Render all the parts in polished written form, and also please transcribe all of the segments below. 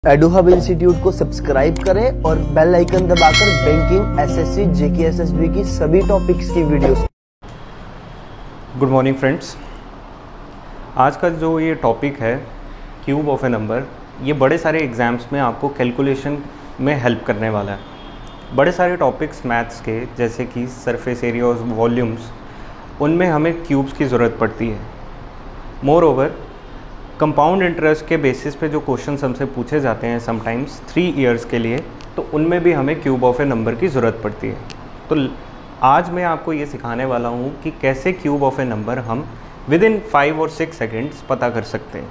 एडुहब institute को subscribe करें और बेल आइकन दबाकर बैंकिंग, एसएससी, जेके, एसएसबी की सभी टॉपिक्स की वीडियोस। Good morning friends. आज का जो ये टॉपिक है क्यूब ऑफ ए नंबर, ये बड़े सारे एग्ज़ाम्स में आपको कैलकुलेशन में हेल्प करने वाला है। बड़े सारे टॉपिक्स मैथ्स के जैसे कि सरफेस एरिया और वॉल्यूम्स, उनमें हमें क्यूब्स की ज़रूरत पड़ती है। मोर ओवर कंपाउंड इंटरेस्ट के बेसिस पे जो क्वेश्चंस हमसे पूछे जाते हैं समटाइम्स 3 इयर्स के लिए, तो उनमें भी हमें क्यूब ऑफ ए नंबर की ज़रूरत पड़ती है। तो आज मैं आपको ये सिखाने वाला हूँ कि कैसे क्यूब ऑफ ए नंबर हम विद इन 5 और 6 सेकेंड्स पता कर सकते हैं।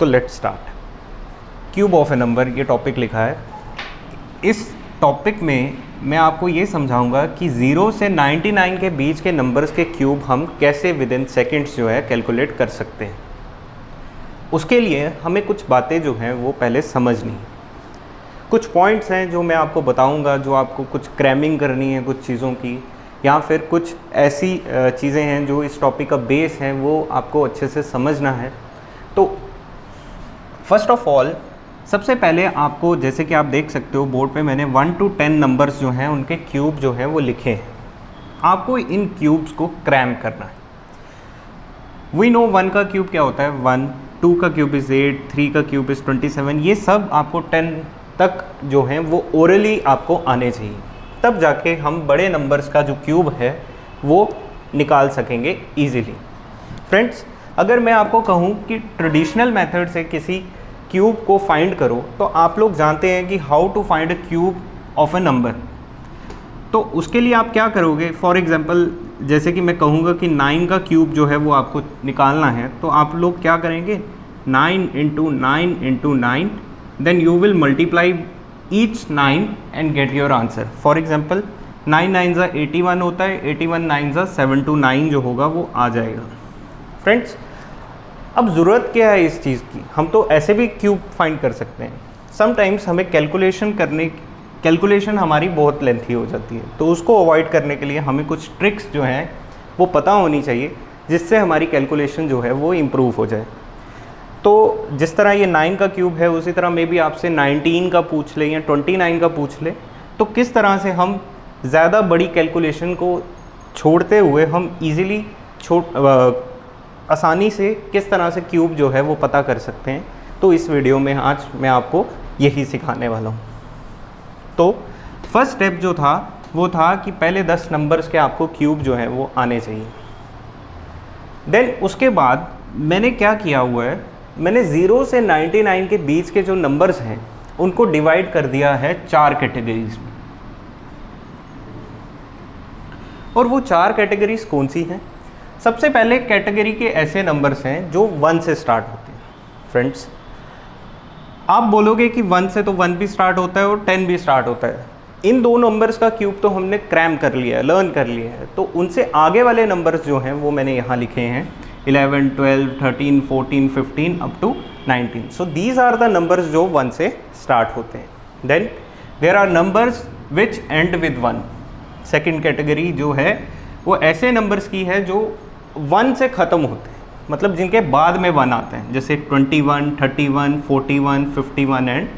तो let's start. Cube of a number ये टॉपिक लिखा है। इस टॉपिक में मैं आपको ये समझाऊंगा कि 0 से 99 के बीच के नंबर्स के क्यूब हम कैसे विद इन सेकेंड्स जो है कैलकुलेट कर सकते हैं। उसके लिए हमें कुछ बातें जो हैं वो पहले समझनी। कुछ पॉइंट्स हैं जो मैं आपको बताऊंगा, जो आपको कुछ क्रैमिंग करनी है कुछ चीज़ों की, या फिर कुछ ऐसी चीज़ें हैं जो इस टॉपिक का बेस है वो आपको अच्छे से समझना है। तो फर्स्ट ऑफ ऑल सबसे पहले आपको, जैसे कि आप देख सकते हो बोर्ड पे मैंने 1 to 10 नंबर्स जो हैं उनके क्यूब जो हैं वो लिखे हैं। आपको इन क्यूब्स को क्रैम करना है। वी नो 1 का क्यूब क्या होता है 1, 2 का क्यूब इज़ 8, 3 का क्यूब इज़ 27। ये सब आपको 10 तक जो हैं वो ओरली आपको आने चाहिए, तब जाके हम बड़े नंबर्स का जो क्यूब है वो निकाल सकेंगे ईजिली। फ्रेंड्स, अगर मैं आपको कहूँ कि ट्रेडिशनल मेथड से किसी क्यूब को फाइंड करो, तो आप लोग जानते हैं कि how to find a cube of a number. तो उसके लिए आप क्या करोगे, फॉर एग्जांपल जैसे कि मैं कहूँगा कि 9 का क्यूब जो है वो आपको निकालना है, तो आप लोग क्या करेंगे 9 × 9 × 9, then you will multiply each 9 and get your answer. For example 9 9 ज़ा 81 होता है, 81 9 ज़ा 729 जो होगा वो आ जाएगा। फ्रेंड्स, अब ज़रूरत क्या है इस चीज़ की, हम तो ऐसे भी क्यूब फाइंड कर सकते हैं। समटाइम्स हमें कैलकुलेशन हमारी बहुत लेंथी हो जाती है, तो उसको अवॉइड करने के लिए हमें कुछ ट्रिक्स जो हैं वो पता होनी चाहिए, जिससे हमारी कैलकुलेशन जो है वो इम्प्रूव हो जाए। तो जिस तरह ये 9 का क्यूब है, उसी तरह मे बी आपसे 19 का पूछ ले या 29 का पूछ ले, तो किस तरह से हम ज़्यादा बड़ी कैलकुलेशन को छोड़ते हुए हम ईज़िली आसानी से किस तरह से क्यूब जो है वो पता कर सकते हैं। तो इस वीडियो में आज मैं आपको यही सिखाने वाला हूँ। तो फर्स्ट स्टेप जो था वो था कि पहले 10 नंबर्स के आपको क्यूब जो है वो आने चाहिए। देन उसके बाद मैंने क्या किया हुआ है, मैंने 0 से 99 के बीच के जो नंबर्स हैं उनको डिवाइड कर दिया है 4 कैटेगरीज में। और वो 4 कैटेगरीज कौन सी हैं? सबसे पहले कैटेगरी के ऐसे नंबर्स हैं जो 1 से स्टार्ट होते हैं। फ्रेंड्स, आप बोलोगे कि 1 से तो 1 भी स्टार्ट होता है और 10 भी स्टार्ट होता है। इन दो नंबर्स का क्यूब तो हमने क्रैम कर लिया है, लर्न कर लिया है। तो उनसे आगे वाले नंबर्स जो हैं वो मैंने यहाँ लिखे हैं 11, 12, 13, 14, 15 up to 19। So these are the numbers जो 1 से स्टार्ट होते हैं। Then there are numbers which end with 1। Second category जो है वो ऐसे नंबर्स की है जो 1 से ख़त्म होते हैं, मतलब जिनके बाद में 1 आते हैं, जैसे 21, 31, 41, 51 and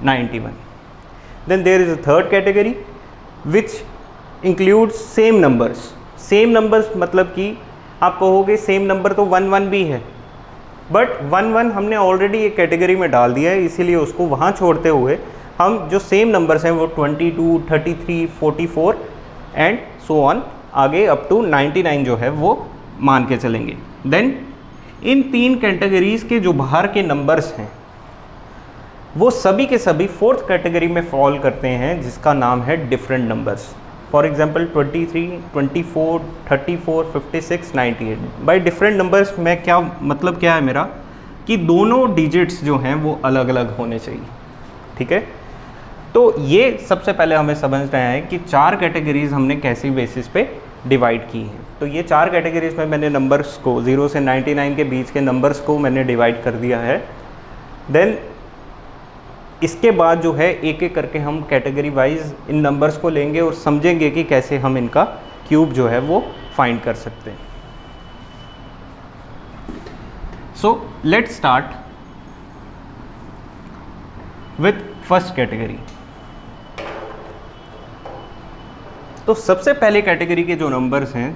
91। Then there is a third category which includes same numbers. Same numbers मतलब कि आप कहोगे सेम नंबर तो 1 1 भी है, बट 1 1 हमने ऑलरेडी एक कैटेगरी में डाल दिया है, इसीलिए उसको वहाँ छोड़ते हुए हम जो सेम नंबर्स हैं वो 22, 33, 44 एंड सो ऑन आगे अप टू 99 जो है वो मान के चलेंगे। देन इन 3 कैटेगरीज के जो बाहर के नंबर्स हैं वो सभी के सभी 4th कैटेगरी में फॉल करते हैं, जिसका नाम है different numbers. For example 23, 24, 34, 56, 98। By different numbers में क्या मतलब क्या है मेरा, कि दोनों डिजिट्स जो हैं वो अलग अलग होने चाहिए। ठीक है, तो ये सबसे पहले हमें समझना है कि 4 कैटेगरीज हमने कैसी बेसिस पे डिवाइड की हैं। तो ये 4 कैटेगरीज में मैंने नंबर्स को 0 से 99 के बीच के नंबर्स को मैंने डिवाइड कर दिया है। देन इसके बाद जो है एक एक करके हम कैटेगरी वाइज इन नंबर्स को लेंगे और समझेंगे कि कैसे हम इनका क्यूब जो है वो फाइंड कर सकते हैं। So let's start. With first category. तो सबसे पहले कैटेगरी के जो नंबर्स हैं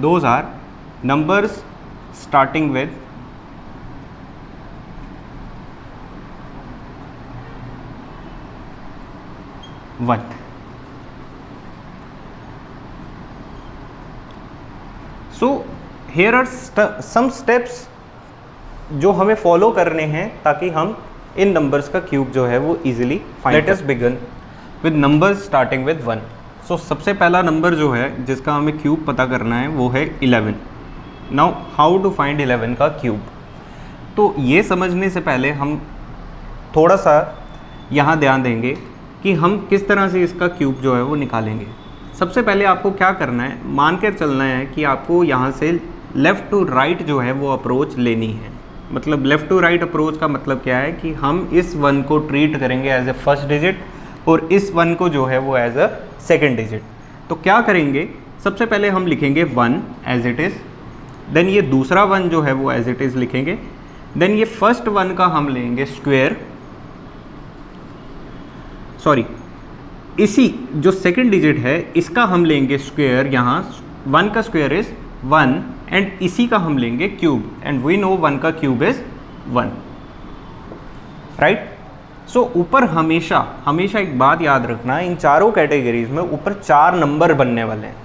those are numbers starting with 1। So here are some steps जो हमें फॉलो करने हैं ताकि हम इन नंबर्स का क्यूब जो है वो easily find. Let us begin with numbers starting with 1। सो सबसे पहला नंबर जो है जिसका हमें क्यूब पता करना है वो है 11। नाउ हाउ टू फाइंड 11 का क्यूब। तो ये समझने से पहले हम थोड़ा सा यहाँ ध्यान देंगे कि हम किस तरह से इसका क्यूब जो है वो निकालेंगे। सबसे पहले आपको क्या करना है, मान कर चलना है कि आपको यहाँ से लेफ़्ट टू राइट जो है वो अप्रोच लेनी है। मतलब लेफ़्ट टू राइट अप्रोच का मतलब क्या है कि हम इस 1 को ट्रीट करेंगे एज ए फर्स्ट डिजिट और इस 1 को जो है वो एज अ सेकेंड डिजिट। तो क्या करेंगे, सबसे पहले हम लिखेंगे 1 एज इट इज़, देन ये दूसरा 1 जो है वो एज इट इज़ लिखेंगे, देन ये फर्स्ट 1 का हम लेंगे स्क्वायर, सॉरी इसी जो सेकेंड डिजिट है इसका हम लेंगे स्क्वायर, यहाँ 1 का स्क्वायर इज 1 एंड इसी का हम लेंगे क्यूब एंड वी नो 1 का क्यूब इज 1, राइट। सो ऊपर हमेशा हमेशा एक बात याद रखना, इन चारों कैटेगरीज में ऊपर 4 नंबर बनने वाले हैं।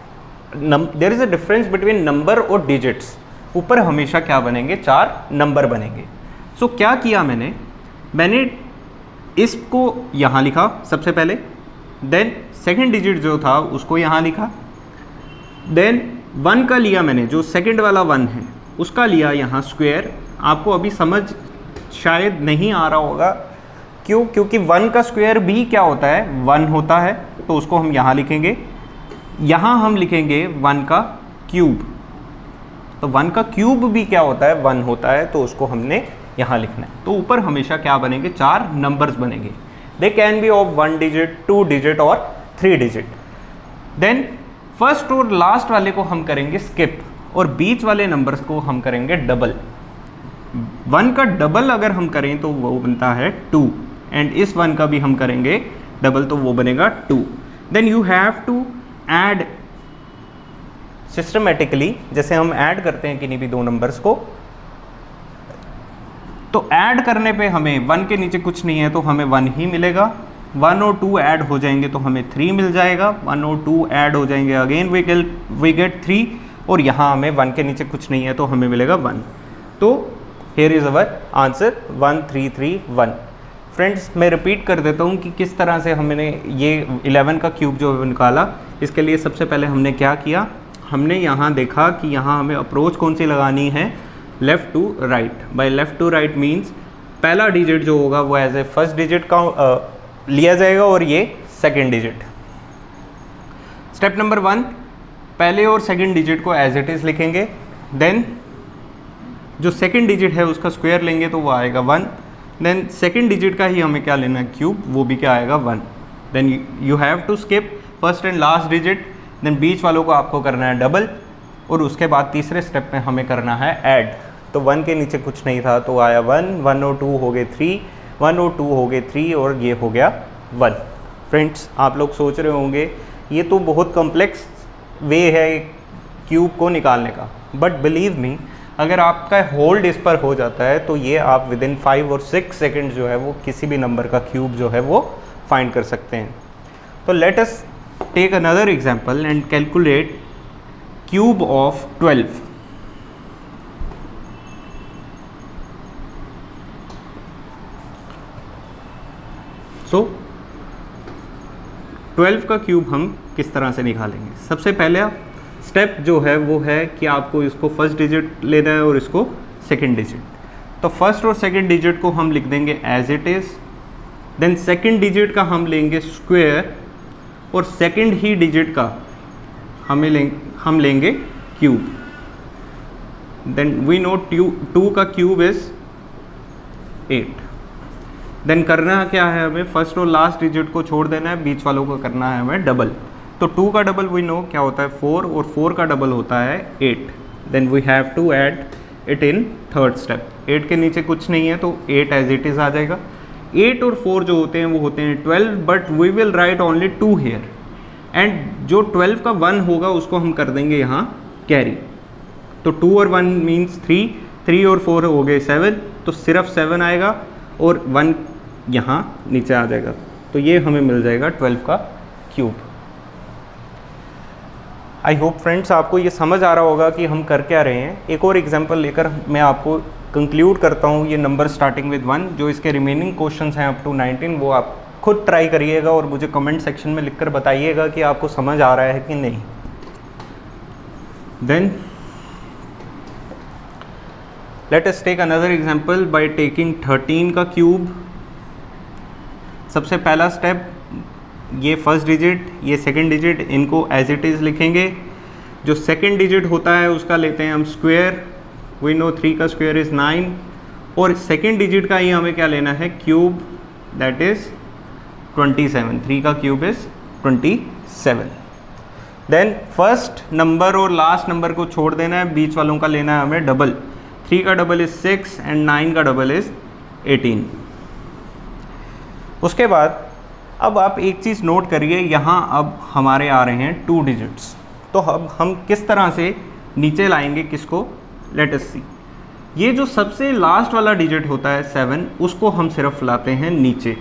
There is a difference between number और डिजिट्स। ऊपर हमेशा क्या बनेंगे, 4 नंबर बनेंगे। सो क्या किया मैंने इसको यहाँ लिखा सबसे पहले, देन सेकेंड डिजिट जो था उसको यहाँ लिखा, देन 1 का लिया मैंने, जो सेकेंड वाला 1 है उसका लिया यहाँ स्क्वायर। आपको अभी समझ शायद नहीं आ रहा होगा, क्यों? क्योंकि 1 का स्क्वायर भी क्या होता है, 1 होता है, तो उसको हम यहाँ लिखेंगे। यहाँ हम लिखेंगे 1 का क्यूब, तो 1 का क्यूब भी क्या होता है, 1 होता है, तो उसको हमने यहाँ लिखना है। तो ऊपर हमेशा क्या बनेंगे, 4 नंबर्स बनेंगे। They can be of 1 digit, 2 digit और 3 डिजिट। देन फर्स्ट और लास्ट वाले को हम करेंगे स्किप और बीच वाले नंबर्स को हम करेंगे डबल। 1 का डबल अगर हम करें तो वो बनता है 2 एंड इस 1 का भी हम करेंगे डबल तो वो बनेगा 2। Then you have to add systematically, जैसे हम ऐड करते हैं किन्हीं भी 2 नंबर्स को, तो ऐड करने पे हमें 1 के नीचे कुछ नहीं है तो हमें 1 ही मिलेगा। 1 और 2 ऐड हो जाएंगे तो हमें 3 मिल जाएगा। 1 और 2 ऐड हो जाएंगे, अगेन वी गेट 3, और यहाँ हमें 1 के नीचे कुछ नहीं है तो हमें मिलेगा 1। तो here is our answer 1 3 3 1। Friends, मैं रिपीट कर देता हूँ कि किस तरह से हमने ये 11 का क्यूब जो निकाला। इसके लिए सबसे पहले हमने क्या किया, हमने यहाँ देखा कि यहाँ हमें अप्रोच कौन सी लगानी है, left to right. By left to right means पहला डिजिट जो होगा वो एज ए फर्स्ट डिजिट का लिया जाएगा और ये सेकेंड डिजिट। स्टेप नंबर 1, पहले और सेकेंड डिजिट को एज इट इज़ लिखेंगे, देन जो सेकेंड डिजिट है उसका स्क्वायर लेंगे तो वो आएगा 1, देन सेकेंड डिजिट का ही हमें क्या लेना है, क्यूब, वो भी क्या आएगा 1। Then you have to skip first and last digit, then बीच वालों को आपको करना है डबल और उसके बाद तीसरे स्टेप में हमें करना है ऐड। तो 1 के नीचे कुछ नहीं था तो आया 1, 1 और 2 हो गए 3, 1 और 2 हो गए 3 और ये हो गया 1। फ्रेंड्स, आप लोग सोच रहे होंगे ये तो बहुत कॉम्प्लेक्स वे है क्यूब को निकालने का, बट बिलीव मी, अगर आपका होल्ड इस पर हो जाता है तो ये आप विद इन 5 और 6 सेकेंड जो है वो किसी भी नंबर का क्यूब जो है वो फाइंड कर सकते हैं। तो let us take another example and calculate cube of 12। So 12 का क्यूब हम किस तरह से निकालेंगे। सबसे पहले स्टेप जो है वो है कि आपको इसको फर्स्ट डिजिट लेना है और इसको सेकंड डिजिट। तो फर्स्ट और सेकंड डिजिट को हम लिख देंगे as it is, then second digit का हम लेंगे स्क्वायर और सेकंड ही डिजिट का हम लेंगे क्यूब। देन वी नो 2 का क्यूब इज 8। देन करना क्या है, हमें फर्स्ट और लास्ट डिजिट को छोड़ देना है, बीच वालों को करना है हमें डबल। तो 2 का डबल वी नो क्या होता है 4 और 4 का डबल होता है 8। Then we have to add it in third step. 8 के नीचे कुछ नहीं है तो 8 एज इट इज़ आ जाएगा। 8 और 4 जो होते हैं वो होते हैं 12, but we will write only 2 here, and जो 12 का 1 होगा उसको हम कर देंगे यहाँ कैरी। तो 2 और 1 मीन्स 3, 3 और 4 हो गए 7, तो सिर्फ 7 आएगा और 1 यहाँ नीचे आ जाएगा, तो ये हमें मिल जाएगा 12 का क्यूब। आई होप फ्रेंड्स आपको ये समझ आ रहा होगा कि हम कर क्या रहे हैं। एक और एग्जांपल लेकर मैं आपको कंक्लूड करता हूँ ये नंबर स्टार्टिंग विद 1, जो इसके रिमेनिंग क्वेश्चंस हैं अप टू 19 वो आप खुद ट्राई करिएगा और मुझे कमेंट सेक्शन में लिखकर बताइएगा कि आपको समझ आ रहा है कि नहीं। Then let us take another example by taking 13 का क्यूब। सबसे पहला स्टेप, ये फर्स्ट डिजिट, ये सेकंड डिजिट, इनको एज इट इज़ लिखेंगे। जो सेकंड डिजिट होता है उसका लेते हैं हम स्क्वायर। वी नो 3 का स्क्वायर इज़ 9, और सेकंड डिजिट का ही हमें क्या लेना है, क्यूब, दैट इज़ 27। 3 का cube is 27। Then first number और लास्ट नंबर को छोड़ देना है, बीच वालों का लेना है हमें डबल। 3 का डबल इज़ 6 एंड 9 का डबल इज़ 18। उसके बाद अब आप एक चीज़ नोट करिए, यहाँ अब हमारे आ रहे हैं 2 डिजिट्स, तो अब हम किस तरह से नीचे लाएंगे किसको, लेट अस सी। ये जो सबसे लास्ट वाला डिजिट होता है 7, उसको हम सिर्फ लाते हैं नीचे,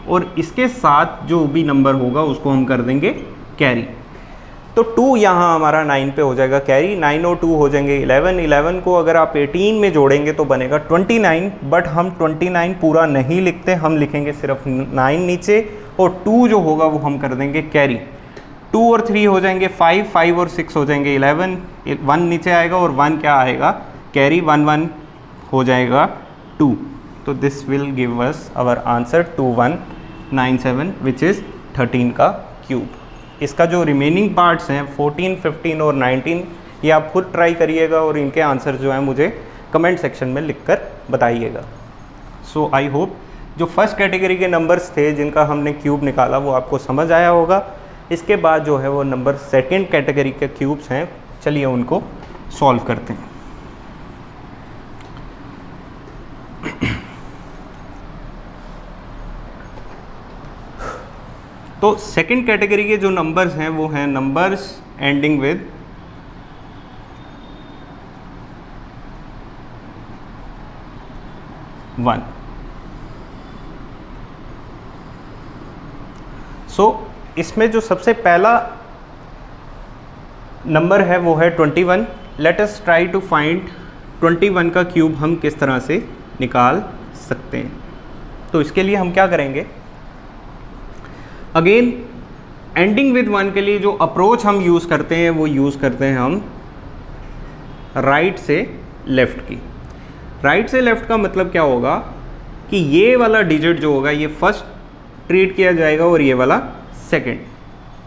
और इसके साथ जो भी नंबर होगा उसको हम कर देंगे कैरी। तो 2 यहाँ हमारा 9 पे हो जाएगा कैरी, 9 और 2 हो जाएंगे 11। 11 को अगर आप 18 में जोड़ेंगे तो बनेगा 29, बट हम 29 पूरा नहीं लिखते, हम लिखेंगे सिर्फ 9 नीचे, और 2 जो होगा वो हम कर देंगे कैरी। 2 और 3 हो जाएंगे 5, 5 और 6 हो जाएंगे 11, 1 नीचे आएगा और 1 क्या आएगा, कैरी, 1 1 हो जाएगा 2। तो this will give us our answer 2197 which is 13 का क्यूब। इसका जो रिमेनिंग पार्ट्स हैं 14, 15 और 19, ये आप खुद ट्राई करिएगा और इनके आंसर जो हैं मुझे कमेंट सेक्शन में लिखकर बताइएगा। सो आई होप जो फर्स्ट कैटेगरी के नंबर्स थे जिनका हमने क्यूब निकाला वो आपको समझ आया होगा। इसके बाद जो है वो नंबर सेकंड कैटेगरी के क्यूब्स हैं, चलिए उनको सॉल्व करते हैं। तो सेकंड कैटेगरी के जो नंबर्स हैं वो हैं नंबर्स एंडिंग विद 1। सो इसमें जो सबसे पहला नंबर है वो है 21। Let us try to find 21 का क्यूब हम किस तरह से निकाल सकते हैं। तो इसके लिए हम क्या करेंगे, अगेन एंडिंग विद 1 के लिए जो अप्रोच हम यूज़ करते हैं वो यूज़ करते हैं हम राइट से लेफ़्ट की। राइट से लेफ़्ट का मतलब क्या होगा कि ये वाला डिजिट जो होगा ये फर्स्ट ट्रीट किया जाएगा और ये वाला सेकंड,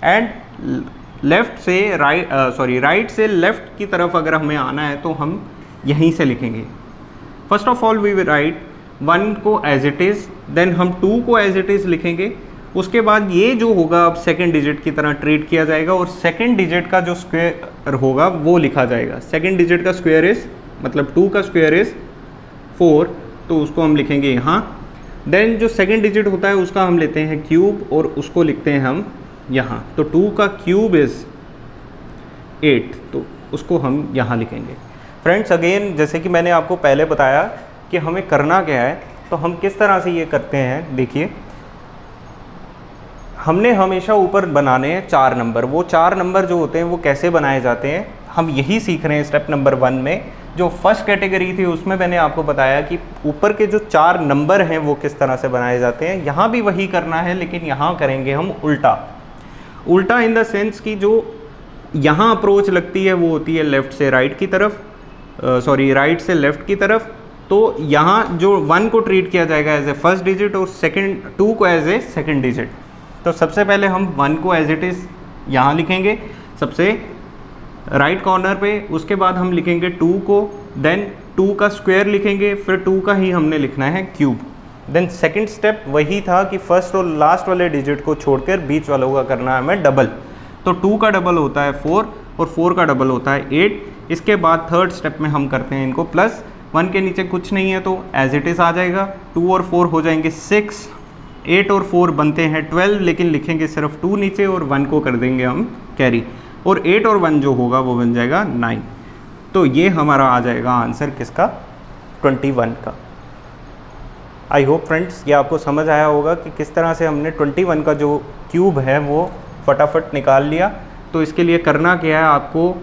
एंड लेफ़्ट से राइट से लेफ़्ट की तरफ अगर हमें आना है तो हम यहीं से लिखेंगे। First of all we will write 1 को एज इट इज़, देन हम 2 को एज इट इज़ लिखेंगे। उसके बाद ये जो होगा अब सेकंड डिजिट की तरह ट्रीट किया जाएगा और सेकंड डिजिट का जो स्क्वायर होगा वो लिखा जाएगा। सेकंड डिजिट का स्क्वायर इज़ मतलब 2 का स्क्वायर इज़ 4, तो उसको हम लिखेंगे यहाँ। देन जो सेकंड डिजिट होता है उसका हम लेते हैं क्यूब और उसको लिखते हैं हम यहाँ। तो 2 का क्यूब इज़ 8, तो उसको हम यहाँ लिखेंगे। फ्रेंड्स अगेन जैसे कि मैंने आपको पहले बताया कि हमें करना क्या है, तो हम किस तरह से ये करते हैं, देखिए हमने हमेशा ऊपर बनाने हैं 4 नंबर। वो 4 नंबर जो होते हैं वो कैसे बनाए जाते हैं हम यही सीख रहे हैं स्टेप नंबर 1 में। जो फर्स्ट कैटेगरी थी उसमें मैंने आपको बताया कि ऊपर के जो 4 नंबर हैं वो किस तरह से बनाए जाते हैं। यहाँ भी वही करना है, लेकिन यहाँ करेंगे हम उल्टा। उल्टा इन द सेंस कि जो यहाँ अप्रोच लगती है वो होती है लेफ़्ट से राइट की तरफ, राइट से लेफ़्ट की तरफ। तो यहाँ जो 1 को ट्रीट किया जाएगा एज ए फर्स्ट डिजिट और 2 को एज ए सेकंड डिजिट। तो सबसे पहले हम 1 को एज इट इज़ यहाँ लिखेंगे सबसे राइट कॉर्नर पे। उसके बाद हम लिखेंगे 2 को, देन 2 का स्क्वायर लिखेंगे, फिर 2 का ही हमने लिखना है क्यूब। देन सेकंड स्टेप वही था कि फर्स्ट और लास्ट वाले डिजिट को छोड़कर बीच वालों का करना है हमें डबल। तो 2 का डबल होता है 4 और 4 का डबल होता है 8। इसके बाद थर्ड स्टेप में हम करते हैं इनको प्लस। 1 के नीचे कुछ नहीं है तो एज इट इज़ आ जाएगा। 2 और 4 हो जाएंगे 6 8 और 4 बनते हैं 12, लेकिन लिखेंगे सिर्फ 2 नीचे और 1 को कर देंगे हम कैरी, और 8 और 1 जो होगा वो बन जाएगा 9। तो ये हमारा आ जाएगा आंसर किसका, 21 का। आई होप फ्रेंड्स ये आपको समझ आया होगा कि किस तरह से हमने 21 का जो क्यूब है वो फटाफट निकाल लिया। तो इसके लिए करना क्या है, आपको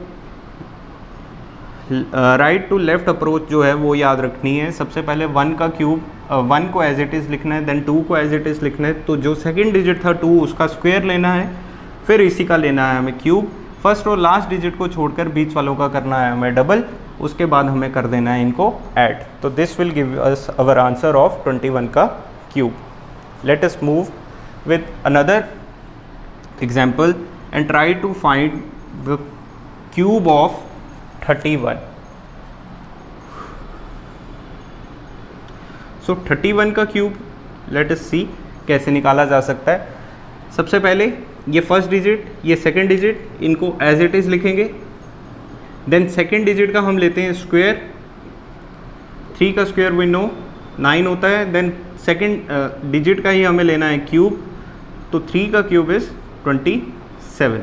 राइट टू लेफ्ट अप्रोच जो है वो याद रखनी है। सबसे पहले 1 का क्यूब 1 को एज इट इज़ लिखना है, देन 2 को एज इट इज़ लिखना है। तो जो सेकंड डिजिट था 2 उसका स्क्वायर लेना है, फिर इसी का लेना है हमें क्यूब। फर्स्ट और लास्ट डिजिट को छोड़कर बीच वालों का करना है हमें डबल, उसके बाद हमें कर देना है इनको ऐड। तो this will give us our answer of 21 का cube. Let us move with another example and try to find the cube of 31। So 31 का क्यूब लेट अस सी कैसे निकाला जा सकता है। सबसे पहले ये फर्स्ट डिजिट, ये सेकंड डिजिट, इनको एज इट इज़ लिखेंगे। देन सेकंड डिजिट का हम लेते हैं स्क्वायर, 3 का स्क्वायर वी नो 9 होता है। देन सेकंड डिजिट का ही हमें लेना है क्यूब, तो 3 का क्यूब इज़ 27।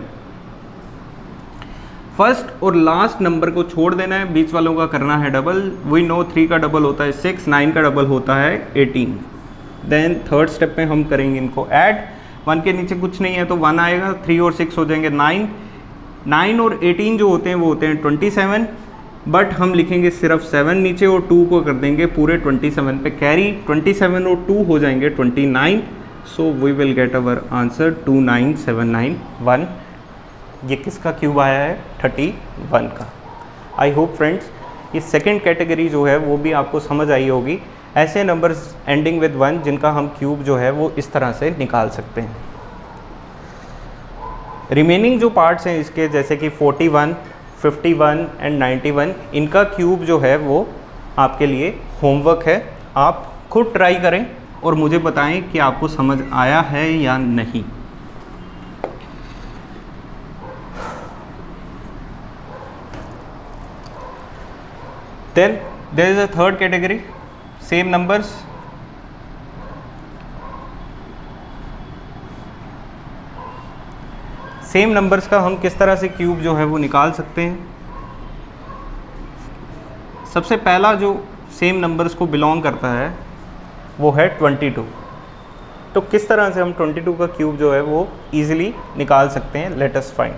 फर्स्ट और लास्ट नंबर को छोड़ देना है, बीच वालों का करना है डबल। वी नो 3 का डबल होता है 6, 9 का डबल होता है 18। देन थर्ड स्टेप में हम करेंगे इनको ऐड। 1 के नीचे कुछ नहीं है तो 1 आएगा, 3 और 6 हो जाएंगे 9। 9 और 18 जो होते हैं वो होते हैं 27, बट हम लिखेंगे सिर्फ 7 नीचे और 2 को कर देंगे पूरे 27 पे कैरी। 27 और 2 हो जाएंगे 29। So we will get our answer 29791। ये किसका क्यूब आया है, 31 का। आई होप फ्रेंड्स ये सेकंड कैटेगरी जो है वो भी आपको समझ आई होगी। ऐसे नंबर्स एंडिंग विद 1 जिनका हम क्यूब जो है वो इस तरह से निकाल सकते हैं। रिमेनिंग जो पार्ट्स हैं इसके, जैसे कि 41, 51 एंड 91, इनका क्यूब जो है वो आपके लिए होमवर्क है। आप खुद ट्राई करें और मुझे बताएं कि आपको समझ आया है या नहीं। Then there is a third category, same numbers. Same numbers का हम किस तरह से क्यूब जो है वो निकाल सकते हैं। सबसे पहला जो सेम नंबर्स को बिलोंग करता है वो है 22। तो किस तरह से हम 22 का क्यूब जो है वो ईजिली निकाल सकते हैं, लेट अस फाइंड।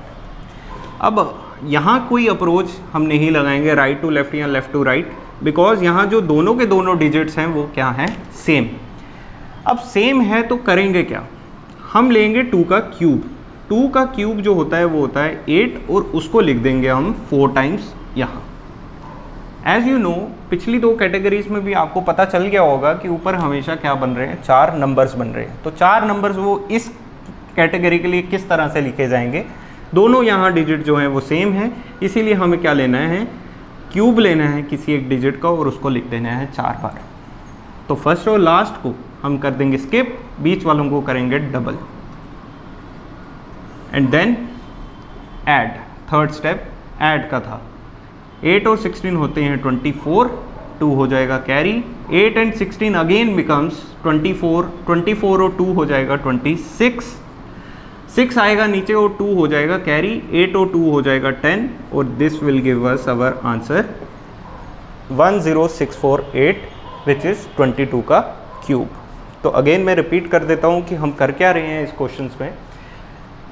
अब यहाँ कोई अप्रोच हम नहीं लगाएंगे राइट टू लेफ्ट या लेफ्ट टू राइट, बिकॉज यहाँ जो दोनों के दोनों डिजिट्स हैं वो क्या हैं, सेम। अब सेम है तो करेंगे क्या, हम लेंगे 2 का क्यूब। 2 का क्यूब जो होता है वो होता है 8 और उसको लिख देंगे हम 4 टाइम्स यहाँ। एज यू नो पिछली 2 कैटेगरीज में भी आपको पता चल गया होगा कि ऊपर हमेशा क्या बन रहे हैं, 4 नंबर्स बन रहे हैं। तो 4 नंबर्स वो इस कैटेगरी के लिए किस तरह से लिखे जाएंगे, दोनों यहाँ डिजिट जो हैं वो सेम है, इसीलिए हमें क्या लेना है, क्यूब लेना है किसी एक डिजिट का और उसको लिख देना है 4 बार। तो फर्स्ट और लास्ट को हम कर देंगे स्किप, बीच वालों को करेंगे double, and then add. Third step add का था। 8 और 16 होते हैं 24, 2 हो जाएगा कैरी। 8 एंड 16 अगेन बिकम्स 24, 24 और 2 हो जाएगा 26। 6 आएगा नीचे और 2 हो जाएगा कैरी। 8 और 2 हो जाएगा 10 और this will give us our answer 10648 which is 22 का क्यूब। तो अगेन मैं रिपीट कर देता हूँ कि हम कर क्या रहे हैं इस क्वेश्चन में।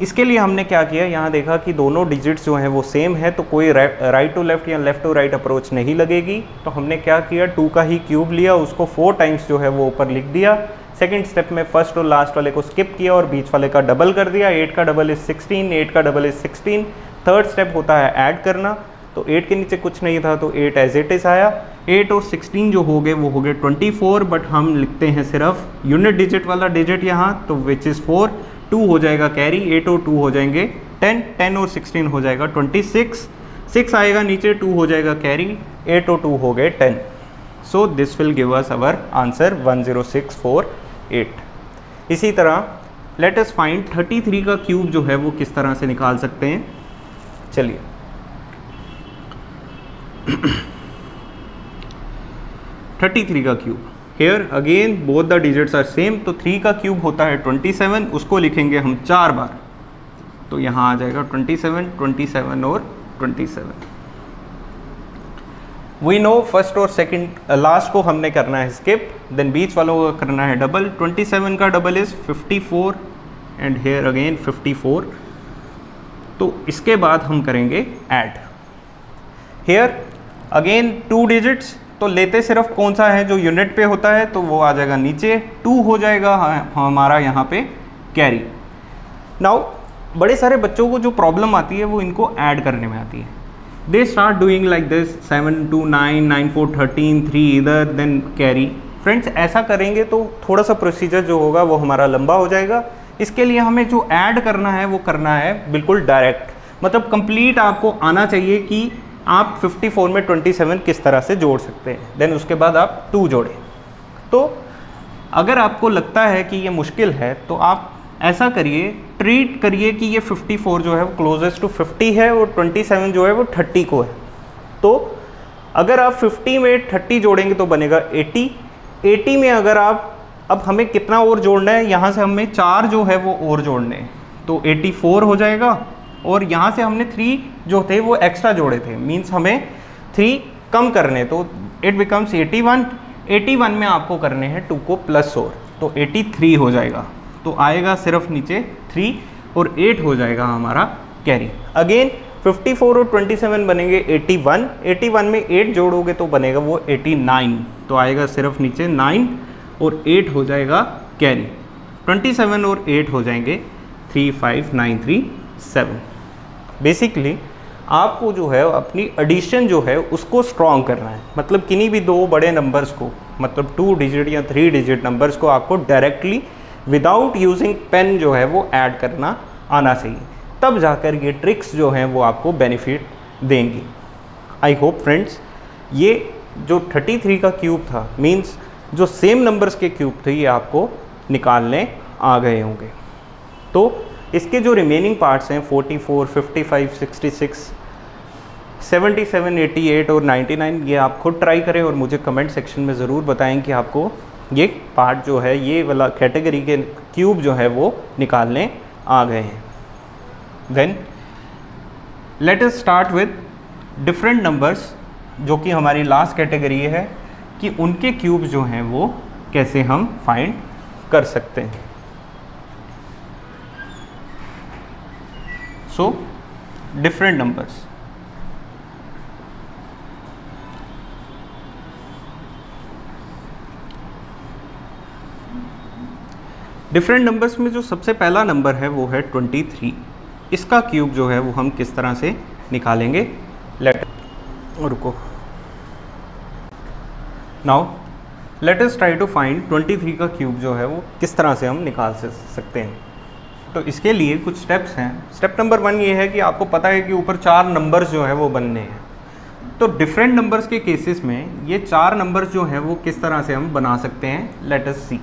इसके लिए हमने क्या किया, यहाँ देखा कि दोनों डिजिट्स जो हैं वो सेम है, तो कोई राइट टू लेफ्ट या लेफ्ट टू राइट अप्रोच नहीं लगेगी। तो हमने क्या किया, 2 का ही क्यूब लिया, उसको 4 टाइम्स जो है वो ऊपर लिख दिया। सेकंड स्टेप में फर्स्ट और लास्ट वाले को स्किप किया और बीच वाले का डबल कर दिया। 8 का डबल इज 16, 8 का डबल इज 16। थर्ड स्टेप होता है ऐड करना, तो 8 के नीचे कुछ नहीं था तो 8 एज इट इज आया। 8 और 16 जो हो गए वो हो गए 24, बट हम लिखते हैं सिर्फ यूनिट डिजिट वाला डिजिट यहाँ, तो विच इज़ 4। 2 हो जाएगा कैरी, 8 और 2 हो जाएंगे 10, 10 और 16 हो जाएगा 26। 6 आएगा नीचे, 2 हो जाएगा कैरी, 8 और 2 हो गए 10। So this will give us our answer 10648। इसी तरह लेट अस फाइंड 33 का क्यूब जो है वो किस तरह से निकाल सकते हैं। चलिए 33 का cube, here again both the digits are same, तो 3 का क्यूब होता है 27, उसको लिखेंगे हम 4 बार, तो यहाँ आ जाएगा 27, 27 और 27। वी नो फर्स्ट और सेकंड लास्ट को हमने करना है स्किप, देन बीच वालों को करना है डबल। 27 का double is 54 and here again 54, तो इसके बाद हम करेंगे ऐड। हेयर अगेन 2 डिजिट्स, तो लेते सिर्फ कौन सा है जो यूनिट पे होता है, तो वो आ जाएगा नीचे, 2 हो जाएगा हमारा यहाँ पे कैरी। नाउ बड़े सारे बच्चों को जो प्रॉब्लम आती है वो इनको ऐड करने में आती है। They start doing like this 7 2 9 9 4 13 3 इधर देन कैरी। फ्रेंड्स ऐसा करेंगे तो थोड़ा सा प्रोसीजर जो होगा वो हमारा लंबा हो जाएगा। इसके लिए हमें जो ऐड करना है वो करना है बिल्कुल डायरेक्ट, मतलब कंप्लीट आपको आना चाहिए कि आप 54 में 27 किस तरह से जोड़ सकते हैं, देन उसके बाद आप 2 जोड़ें। तो अगर आपको लगता है कि ये मुश्किल है तो आप ऐसा करिए, ट्रीट करिए कि ये 54 जो है वो क्लोजेस्ट टू 50 है और 27 जो है वो 30 को है। तो अगर आप 50 में 30 जोड़ेंगे तो बनेगा 80। 80 में अगर आप, अब हमें कितना और जोड़ना है, यहाँ से हमें 4 जो है वो और जोड़ने हैं, तो 84 हो जाएगा। और यहाँ से हमने 3 जो थे वो एक्स्ट्रा जोड़े थे, मीन्स हमें 3 कम करने, तो इट बिकम्स 81। 81 में आपको करने हैं 2 को प्लस और, तो 83 हो जाएगा। तो आएगा सिर्फ नीचे 3 और 8 हो जाएगा हमारा कैरी। अगेन 54 और 27 बनेंगे 81। 81 में 8 जोड़ोगे तो बनेगा वो 89, तो आएगा सिर्फ नीचे 9 और 8 हो जाएगा कैरी। 27 और 8 हो जाएंगे 3 5 9 3 7। बेसिकली आपको जो है अपनी एडिशन जो है उसको स्ट्रॉन्ग करना है, मतलब किन्हीं भी 2 बड़े नंबर्स को, मतलब 2 डिजिट या 3 डिजिट नंबर्स को आपको डायरेक्टली विदाउट यूजिंग पेन जो है वो ऐड करना आना चाहिए, तब जाकर ये ट्रिक्स जो हैं वो आपको बेनिफिट देंगी। आई होप फ्रेंड्स ये जो 33 का क्यूब था, मींस जो सेम नंबर्स के क्यूब थे, ये आपको निकालने आ गए होंगे। तो इसके जो रिमेनिंग पार्ट्स हैं 44, 55, 66, 77, 88 और 99, ये आप खुद ट्राई करें और मुझे कमेंट सेक्शन में ज़रूर बताएं कि आपको ये पार्ट जो है, ये वाला कैटेगरी के क्यूब जो है वो निकालने आ गए हैं। Then let us start with different numbers, जो कि हमारी लास्ट कैटेगरी है कि उनके क्यूब जो हैं वो कैसे हम फाइंड कर सकते हैं। So different numbers, different numbers में जो सबसे पहला नंबर है वो है 23। इसका क्यूब जो है वो हम किस तरह से निकालेंगे, रुको, now let us try to find 23 का क्यूब जो है वो किस तरह से हम निकाल सकते हैं। तो इसके लिए कुछ स्टेप्स हैं। स्टेप नंबर 1 ये है कि आपको पता है कि ऊपर 4 नंबर्स जो है वो बनने हैं। तो डिफरेंट नंबर्स के केसेस में ये 4 नंबर्स जो हैं वो किस तरह से हम बना सकते हैं, लेट अस सी।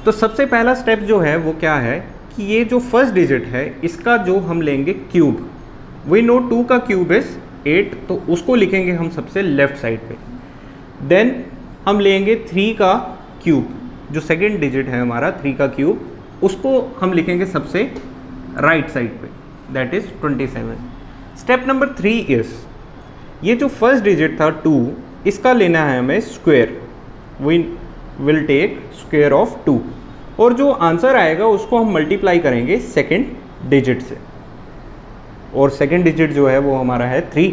तो सबसे पहला स्टेप जो है वो क्या है कि ये जो फर्स्ट डिजिट है इसका जो हम लेंगे क्यूब, वी नो 2 का क्यूब इज 8, तो उसको लिखेंगे हम सबसे लेफ्ट साइड पे। देन हम लेंगे 3 का क्यूब, जो सेकेंड डिजिट है हमारा 3 का क्यूब, उसको हम लिखेंगे सबसे राइट साइड पे, that is 27। Step number 3 is ये जो फर्स्ट डिजिट था 2, इसका लेना है हमें square, we will take square of 2, और जो आंसर आएगा उसको हम मल्टीप्लाई करेंगे सेकेंड डिजिट से, और सेकेंड डिजिट जो है वो हमारा है 3।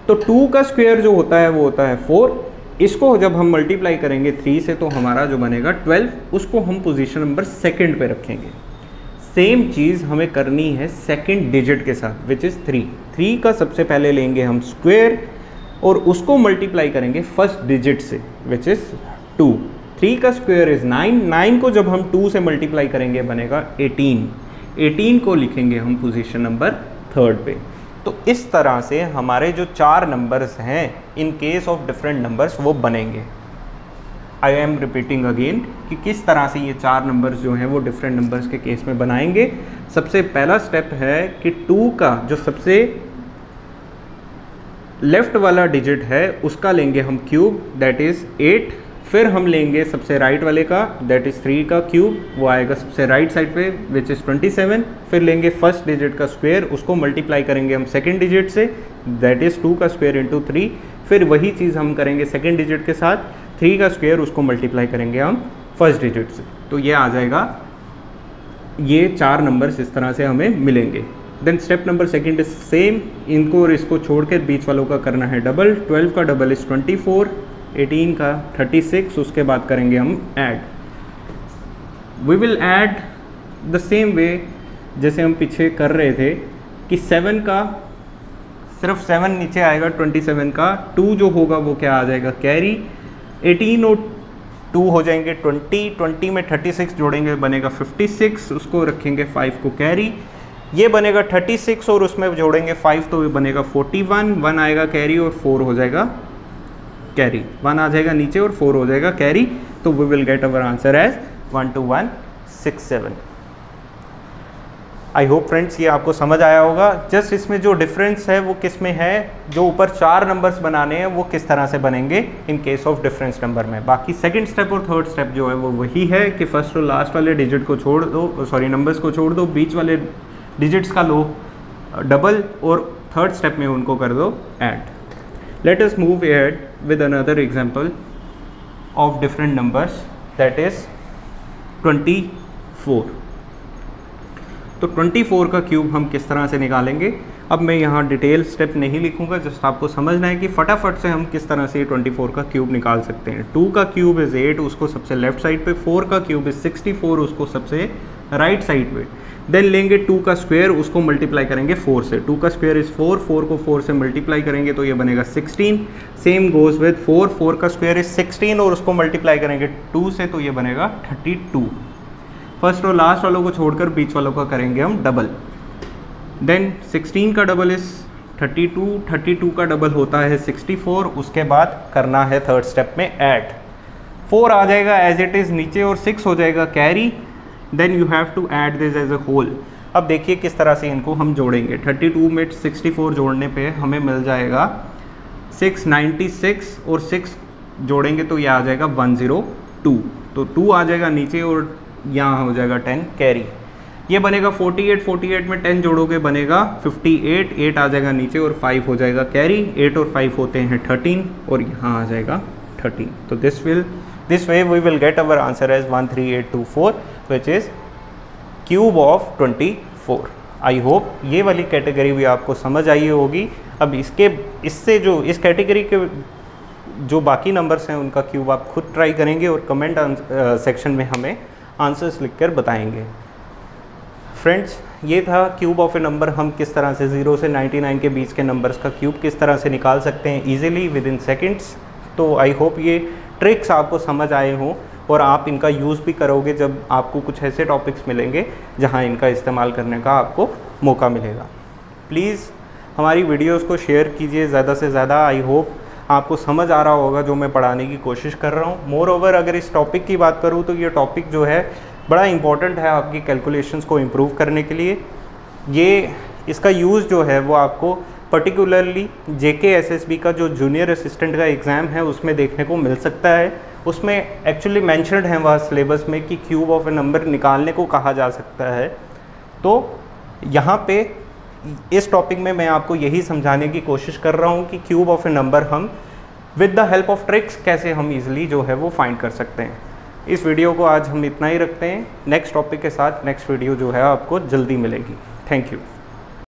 तो 2 का स्क्वायर जो होता है वो होता है 4, इसको जब हम मल्टीप्लाई करेंगे 3 से तो हमारा जो बनेगा 12, उसको हम पोजीशन नंबर सेकेंड पे रखेंगे। सेम चीज़ हमें करनी है सेकेंड डिजिट के साथ, विच इज़ 3। 3 का सबसे पहले लेंगे हम स्क्वायर और उसको मल्टीप्लाई करेंगे फर्स्ट डिजिट से, विच इज़ 2। 3 का स्क्वायर इज 9, 9 को जब हम 2 से मल्टीप्लाई करेंगे बनेगा 18, 18 को लिखेंगे हम पोजीशन नंबर 3 पे। तो इस तरह से हमारे जो 4 नंबर्स हैं in case of different numbers वो बनेंगे। आई एम रिपीटिंग अगेन कि किस तरह से ये 4 नंबर्स जो हैं वो डिफरेंट नंबर्स के केस में बनाएंगे। सबसे पहला स्टेप है कि 2 का जो सबसे लेफ्ट वाला डिजिट है उसका लेंगे हम क्यूब, दैट इज 8। फिर हम लेंगे सबसे राइट वाले का, दैट इज़ 3 का क्यूब, वो आएगा सबसे राइट साइड पे विच इज़ 27। फिर लेंगे फर्स्ट डिजिट का स्क्वायर, उसको मल्टीप्लाई करेंगे हम सेकेंड डिजिट से, दैट इज़ 2 का स्क्वायर इंटू 3। फिर वही चीज़ हम करेंगे सेकेंड डिजिट के साथ, 3 का स्क्वायर उसको मल्टीप्लाई करेंगे हम फर्स्ट डिजिट से। तो ये आ जाएगा, ये 4 नंबर्स इस तरह से हमें मिलेंगे। Then step number second is same, इनको और इसको छोड़ कर बीच वालों का करना है डबल। 12 का डबल इज़ 24, 18 का 36, उसके बाद करेंगे हम add. We will add the same way जैसे हम पीछे कर रहे थे कि 7 का सिर्फ 7 नीचे आएगा 27 का, 2 जो होगा वो क्या आ जाएगा कैरी, 18 और 2 हो जाएंगे 20, 20 में 36 जोड़ेंगे बनेगा 56, उसको रखेंगे 5 को कैरी, ये बनेगा 36 और उसमें जोड़ेंगे 5 तो ये बनेगा 41, 1 आएगा कैरी और 4 हो जाएगा कैरी, 1 आ जाएगा नीचे और 4 हो जाएगा कैरी। तो we will get our answer as 12167। I hope friends ये आपको समझ आया होगा। जस्ट इसमें जो डिफरेंस है वो किस में है, जो ऊपर 4 नंबर्स बनाने हैं वो किस तरह से बनेंगे in case of difference number में। बाकी सेकंड स्टेप और थर्ड स्टेप जो है वो वही है कि फर्स्ट और लास्ट वाले डिजिट को छोड़ दो, सॉरी नंबर्स को छोड़ दो, बीच वाले डिजिट्स का लो डबल और थर्ड स्टेप में उनको कर दो add. Late us move ahead with another example of different numbers, that is 24। तो 24 का क्यूब हम किस तरह से निकालेंगे, अब मैं यहाँ डिटेल स्टेप नहीं लिखूंगा, जस्ट आपको समझना है कि फटाफट से हम किस तरह से 24 का क्यूब निकाल सकते हैं। 2 का क्यूब इज़ 8, उसको सबसे लेफ्ट साइड पे, 4 का क्यूब इज़ 64, उसको सबसे राइट साइड पे। देन लेंगे 2 का स्क्वायर, उसको मल्टीप्लाई करेंगे 4 से, 2 का स्क्वायर इज़ 4, 4 को 4 से मल्टीप्लाई करेंगे तो ये बनेगा 16। सेम गोज़ विद 4, 4 का स्क्वायर इज़ 16 और उसको मल्टीप्लाई करेंगे 2 से तो ये बनेगा 32। फर्स्ट और लास्ट वालों को छोड़कर बीच वालों का करेंगे हम डबल। देन 16 का डबल इज़ 32, 32 का डबल होता है 64, उसके बाद करना है थर्ड स्टेप में ऐड। 4 आ जाएगा एज इट इज़ नीचे और 6 हो जाएगा carry. Then you have to add this as a whole. अब देखिए किस तरह से इनको हम जोड़ेंगे। 32 में 64 जोड़ने पे हमें मिल जाएगा 696 और 6 जोड़ेंगे तो ये आ जाएगा 102। तो 2 आ जाएगा नीचे और यहाँ हो जाएगा 10 कैरी। ये बनेगा 48, 48 में 10 जोड़ोगे बनेगा 58, 8 आ जाएगा नीचे और 5 हो जाएगा कैरी, 8 और 5 होते हैं 13 और यहाँ आ जाएगा 13। तो this way we will get our answer as 13824 which is cube of 24। I hope ये वाली कैटेगरी भी आपको समझ आई होगी। अब इससे जो इस कैटेगरी के जो बाकी नंबर्स हैं उनका क्यूब आप खुद ट्राई करेंगे और कमेंट सेक्शन में हमें आंसर्स लिखकर बताएंगे। फ्रेंड्स ये था क्यूब ऑफ ए नंबर, हम किस तरह से 0 से 99 के बीच के नंबर्स का क्यूब किस तरह से निकाल सकते हैं ईजिली विद इन सेकेंड्स। तो आई होप ये ट्रिक्स आपको समझ आए हों और आप इनका यूज़ भी करोगे जब आपको कुछ ऐसे टॉपिक्स मिलेंगे जहां इनका इस्तेमाल करने का आपको मौका मिलेगा। प्लीज़ हमारी वीडियोस को शेयर कीजिए ज़्यादा से ज़्यादा। आई होप आपको समझ आ रहा होगा जो मैं पढ़ाने की कोशिश कर रहा हूँ। मोर ओवर अगर इस टॉपिक की बात करूँ तो ये टॉपिक जो है बड़ा इंपॉर्टेंट है आपकी कैलकुलेशंस को इम्प्रूव करने के लिए। ये इसका यूज़ जो है वो आपको पर्टिकुलरली JKSSB का जो जूनियर असिस्टेंट का एग्ज़ाम है उसमें देखने को मिल सकता है। उसमें एक्चुअली मेंशन्ड है वहाँ सिलेबस में कि क्यूब ऑफ ए नंबर निकालने को कहा जा सकता है। तो यहाँ पे इस टॉपिक में मैं आपको यही समझाने की कोशिश कर रहा हूँ कि क्यूब ऑफ ए नंबर हम with the help of tricks कैसे हम ईजिली जो है वो फाइंड कर सकते हैं। इस वीडियो को आज हम इतना ही रखते हैं। नेक्स्ट टॉपिक के साथ नेक्स्ट वीडियो जो है आपको जल्दी मिलेगी। Thank you.